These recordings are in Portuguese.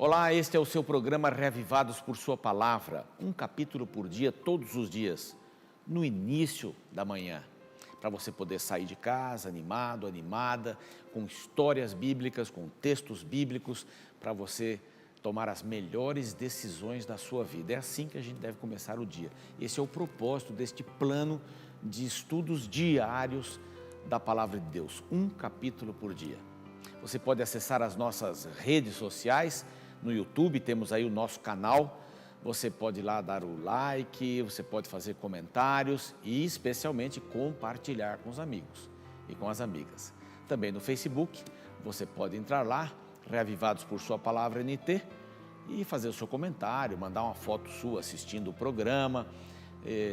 Olá, este é o seu programa Reavivados por Sua Palavra, um capítulo por dia, todos os dias, no início da manhã, para você poder sair de casa animado, animada, com histórias bíblicas, com textos bíblicos, para você tomar as melhores decisões da sua vida. É assim que a gente deve começar o dia. Esse é o propósito deste plano de estudos diários da Palavra de Deus, um capítulo por dia. Você pode acessar as nossas redes sociais. No YouTube temos aí o nosso canal, você pode ir lá dar o like, você pode fazer comentários e especialmente compartilhar com os amigos e com as amigas. Também no Facebook, você pode entrar lá, Reavivados por Sua Palavra NT, e fazer o seu comentário, mandar uma foto sua assistindo o programa,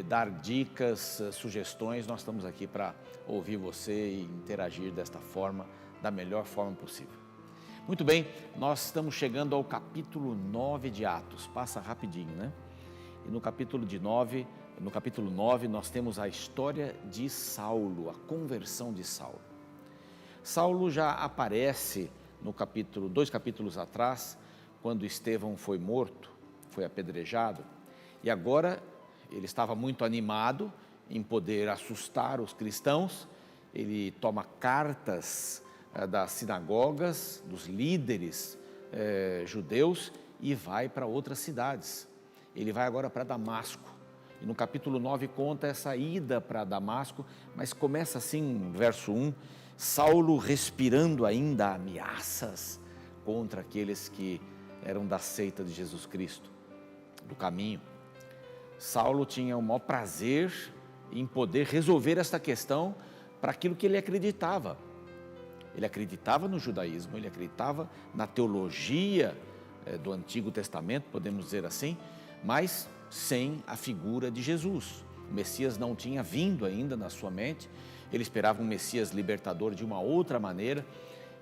dar dicas, sugestões. Nós estamos aqui para ouvir você e interagir desta forma, da melhor forma possível. Muito bem, nós estamos chegando ao capítulo 9 de Atos, passa rapidinho, né? E no capítulo 9 nós temos a história de Saulo, a conversão de Saulo. Saulo já aparece dois capítulos atrás, quando Estevão foi morto, foi apedrejado, e agora ele estava muito animado em poder assustar os cristãos. Ele toma cartas das sinagogas, dos líderes judeus e vai para outras cidades. Ele vai agora para Damasco. E no capítulo 9 conta essa ida para Damasco, mas começa assim, verso 1, Saulo respirando ainda ameaças contra aqueles que eram da seita de Jesus Cristo, do caminho. Saulo tinha o maior prazer em poder resolver esta questão para aquilo que ele acreditava. Ele acreditava no judaísmo, ele acreditava na teologia do Antigo Testamento, podemos dizer assim, mas sem a figura de Jesus. O Messias não tinha vindo ainda na sua mente, ele esperava um Messias libertador de uma outra maneira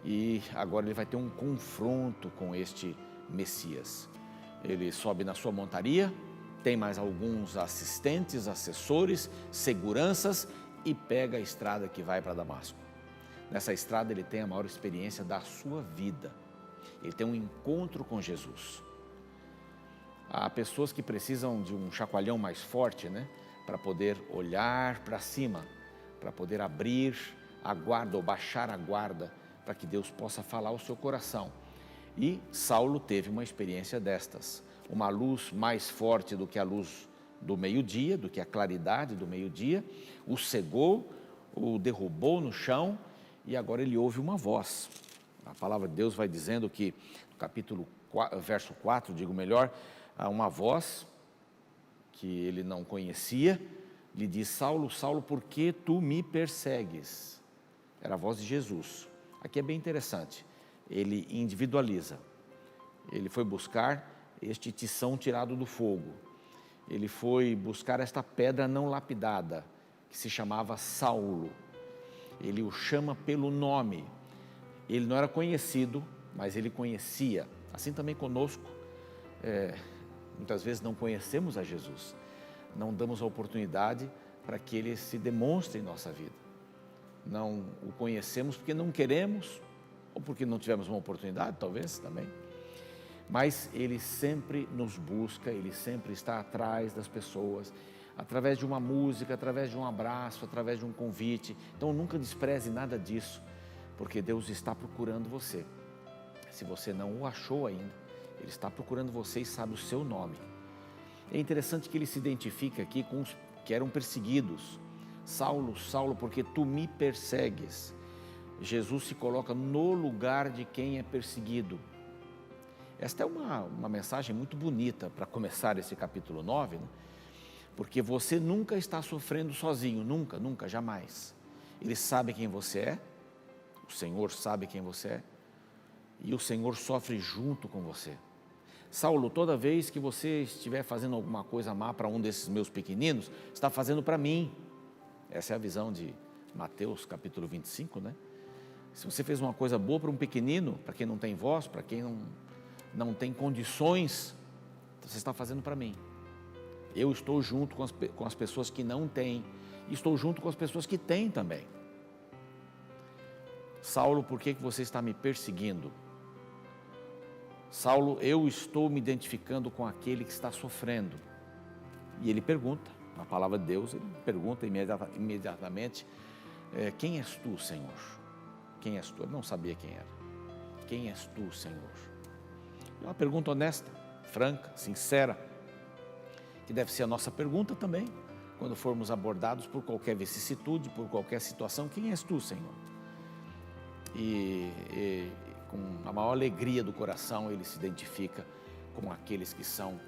e agora ele vai ter um confronto com este Messias. Ele sobe na sua montaria, tem mais alguns assistentes, assessores, seguranças e pega a estrada que vai para Damasco. Nessa estrada ele tem a maior experiência da sua vida. Ele tem um encontro com Jesus. Há pessoas que precisam de um chacoalhão mais forte, né? Para poder olhar para cima, para poder abrir a guarda ou baixar a guarda, para que Deus possa falar ao seu coração. E Saulo teve uma experiência destas. Uma luz mais forte do que a luz do meio-dia, do que a claridade do meio-dia, o cegou, o derrubou no chão, e agora ele ouve uma voz. A palavra de Deus vai dizendo que, no verso 4, há uma voz que ele não conhecia, lhe diz: Saulo, Saulo, por que tu me persegues? Era a voz de Jesus. Aqui é bem interessante, ele individualiza. Ele foi buscar este tição tirado do fogo. Ele foi buscar esta pedra não lapidada, que se chamava Saulo. Ele o chama pelo nome. Ele não era conhecido, mas ele conhecia. Assim também conosco, muitas vezes não conhecemos a Jesus, não damos a oportunidade para que ele se demonstre em nossa vida. Não o conhecemos porque não queremos, ou porque não tivemos uma oportunidade, talvez também. Mas ele sempre nos busca, ele sempre está atrás das pessoas, através de uma música, através de um abraço, através de um convite. Então nunca despreze nada disso, porque Deus está procurando você. Se você não o achou ainda, Ele está procurando você e sabe o seu nome. É interessante que ele se identifica aqui com os que eram perseguidos. Saulo, Saulo, porque tu me persegues. Jesus se coloca no lugar de quem é perseguido. Esta é uma mensagem muito bonita para começar esse capítulo 9, né? Porque você nunca está sofrendo sozinho, nunca, nunca, jamais. Ele sabe quem você é, o Senhor sabe quem você é, e o Senhor sofre junto com você. Saulo, toda vez que você estiver fazendo alguma coisa má para um desses meus pequeninos, está fazendo para mim. Essa é a visão de Mateus capítulo 25, né? Se você fez uma coisa boa para um pequenino, para quem não tem voz, para quem não tem condições, você está fazendo para mim. Eu estou junto com as pessoas que não têm, e estou junto com as pessoas que têm também. Saulo, por que você está me perseguindo? Saulo, eu estou me identificando com aquele que está sofrendo. E ele pergunta, na palavra de Deus, ele pergunta imediatamente, quem és tu, Senhor? Quem és tu? Ele não sabia quem era. Quem és tu, Senhor? É uma pergunta honesta, franca, sincera, que deve ser a nossa pergunta também, quando formos abordados por qualquer vicissitude, por qualquer situação. Quem és tu, Senhor? E com a maior alegria do coração, ele se identifica com aqueles que são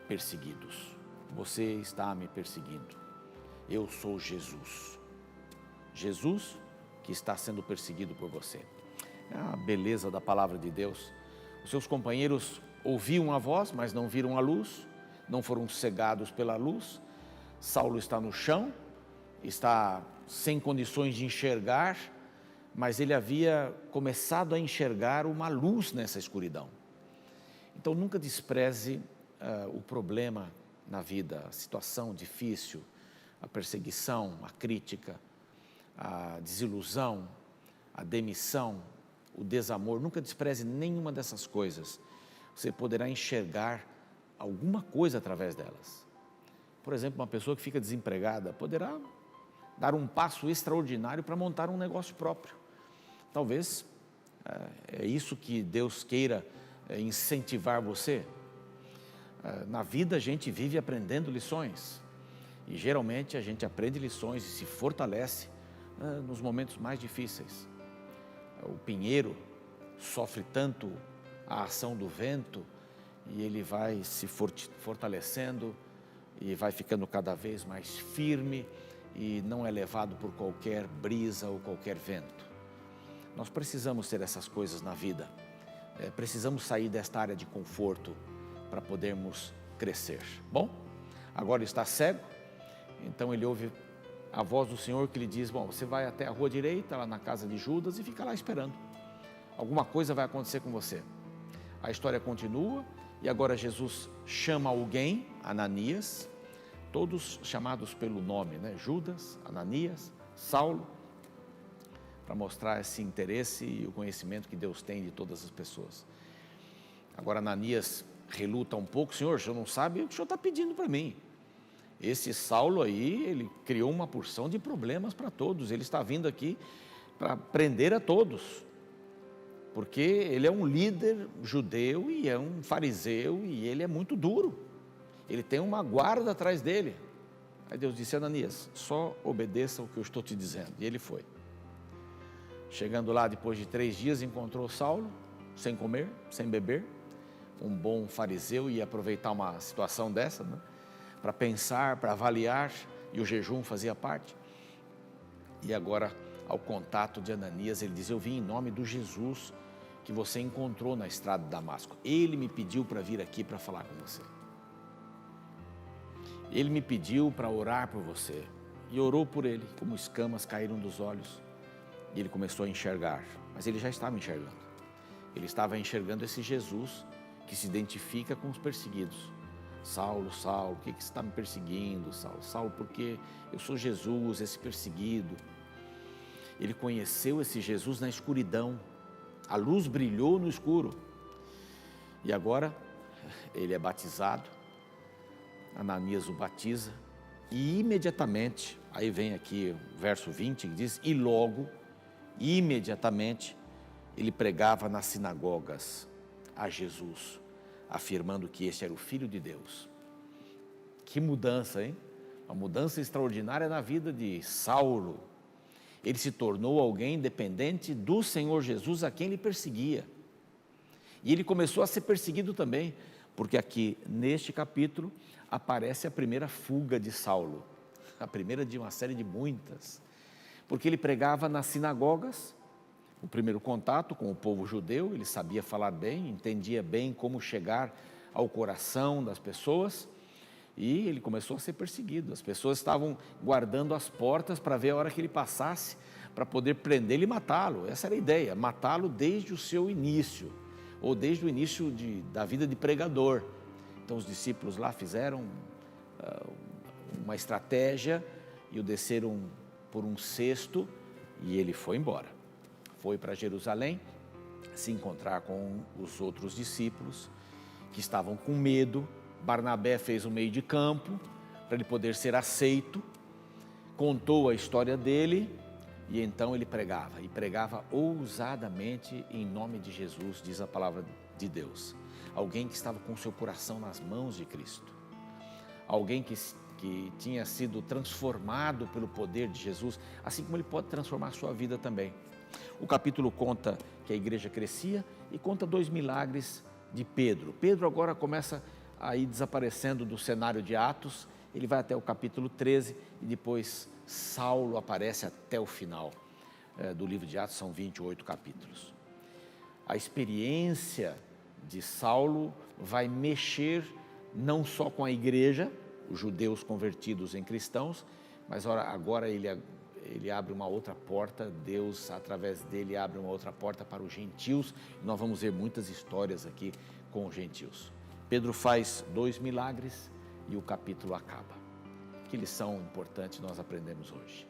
perseguidos. Você está me perseguindo. Eu sou Jesus. Jesus que está sendo perseguido por você. É a beleza da palavra de Deus. Os seus companheiros ouviam a voz, mas não viram a luz, não foram cegados pela luz. Saulo está no chão, está sem condições de enxergar, mas ele havia começado a enxergar uma luz nessa escuridão. Então nunca despreze o problema na vida, a situação difícil, a perseguição, a crítica, a desilusão, a demissão, o desamor. Nunca despreze nenhuma dessas coisas. Você poderá enxergar alguma coisa através delas. Por exemplo, uma pessoa que fica desempregada poderá dar um passo extraordinário para montar um negócio próprio. Talvez é isso que Deus queira incentivar você. Na vida a gente vive aprendendo lições e geralmente a gente aprende lições e se fortalece nos momentos mais difíceis. O pinheiro sofre tanto a ação do vento e ele vai se fortalecendo e vai ficando cada vez mais firme e não é levado por qualquer brisa ou qualquer vento. Nós precisamos ter essas coisas na vida, precisamos sair desta área de conforto para podermos crescer. Bom, agora está cego, então ele ouve a voz do Senhor que lhe diz, bom, você vai até a rua direita, lá na casa de Judas e fica lá esperando. Alguma coisa vai acontecer com você. A história continua e agora Jesus chama alguém, Ananias, todos chamados pelo nome, né? Judas, Ananias, Saulo, para mostrar esse interesse e o conhecimento que Deus tem de todas as pessoas. Agora Ananias reluta um pouco, Senhor, o Senhor não sabe o que o Senhor está pedindo para mim. Esse Saulo aí, ele criou uma porção de problemas para todos, ele está vindo aqui para prender a todos, porque ele é um líder judeu e é um fariseu e ele é muito duro, ele tem uma guarda atrás dele. Aí Deus disse, Ananias, só obedeça o que eu estou te dizendo, e ele foi. Chegando lá, depois de 3 dias, encontrou Saulo, sem comer, sem beber. Um bom fariseu ia aproveitar uma situação dessa, né? Para pensar, para avaliar, e o jejum fazia parte. E agora, ao contato de Ananias, ele diz, eu vim em nome do Jesus que você encontrou na estrada de Damasco. Ele me pediu para vir aqui para falar com você. Ele me pediu para orar por você. E orou por ele, como escamas caíram dos olhos. E ele começou a enxergar, mas ele já estava enxergando. Ele estava enxergando esse Jesus que se identifica com os perseguidos. Saulo, Saulo, por que você está me perseguindo, Saulo? Saulo, porque eu sou Jesus, esse perseguido. Ele conheceu esse Jesus na escuridão. A luz brilhou no escuro. E agora ele é batizado. Ananias o batiza. E imediatamente, aí vem aqui o verso 20, que diz, e logo, imediatamente, ele pregava nas sinagogas a Jesus, afirmando que este era o Filho de Deus. Que mudança, hein? Uma mudança extraordinária na vida de Saulo. Ele se tornou alguém dependente do Senhor Jesus, a quem ele perseguia. E ele começou a ser perseguido também, porque aqui neste capítulo aparece a primeira fuga de Saulo, a primeira de uma série de muitas, porque ele pregava nas sinagogas, o primeiro contato com o povo judeu, ele sabia falar bem, entendia bem como chegar ao coração das pessoas, e ele começou a ser perseguido. As pessoas estavam guardando as portas para ver a hora que ele passasse, para poder prendê-lo e matá-lo. Essa era a ideia, matá-lo desde o seu início, ou desde o início da vida de pregador. Então os discípulos lá fizeram uma estratégia e o desceram por um cesto e ele foi embora. Foi para Jerusalém, se encontrar com os outros discípulos que estavam com medo. Barnabé fez um meio de campo para ele poder ser aceito, contou a história dele e então ele pregava, e pregava ousadamente em nome de Jesus, diz a palavra de Deus. Alguém que estava com seu coração nas mãos de Cristo, alguém que tinha sido transformado pelo poder de Jesus, assim como ele pode transformar a sua vida também. O capítulo conta que a igreja crescia e conta 2 milagres de Pedro. Pedro agora começa a ir desaparecendo do cenário de Atos, ele vai até o capítulo 13 e depois Saulo aparece até o final do livro de Atos, são 28 capítulos. A experiência de Saulo vai mexer não só com a igreja, os judeus convertidos em cristãos, mas agora ele abre uma outra porta, Deus através dele abre uma outra porta para os gentios. Nós vamos ver muitas histórias aqui com os gentios. Pedro faz 2 milagres e o capítulo acaba. Que lição importante nós aprendemos hoje?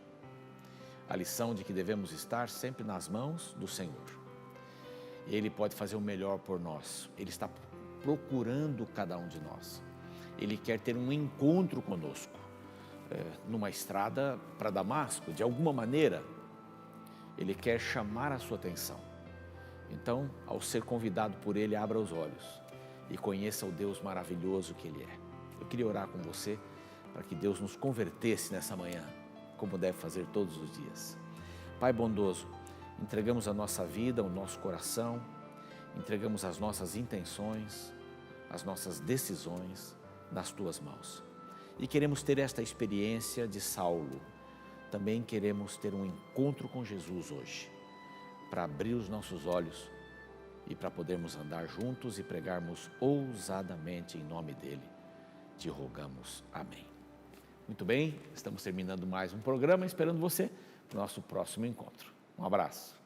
A lição de que devemos estar sempre nas mãos do Senhor. Ele pode fazer o melhor por nós, Ele está procurando cada um de nós. Ele quer ter um encontro conosco, numa estrada para Damasco, de alguma maneira, Ele quer chamar a sua atenção. Então, ao ser convidado por Ele, abra os olhos e conheça o Deus maravilhoso que Ele é. Eu queria orar com você para que Deus nos convertesse nessa manhã, como deve fazer todos os dias. Pai bondoso, entregamos a nossa vida, o nosso coração, entregamos as nossas intenções, as nossas decisões nas Tuas mãos. E queremos ter esta experiência de Saulo. Também queremos ter um encontro com Jesus hoje, para abrir os nossos olhos e para podermos andar juntos e pregarmos ousadamente em nome dEle. Te rogamos. Amém. Muito bem, estamos terminando mais um programa, esperando você no nosso próximo encontro. Um abraço.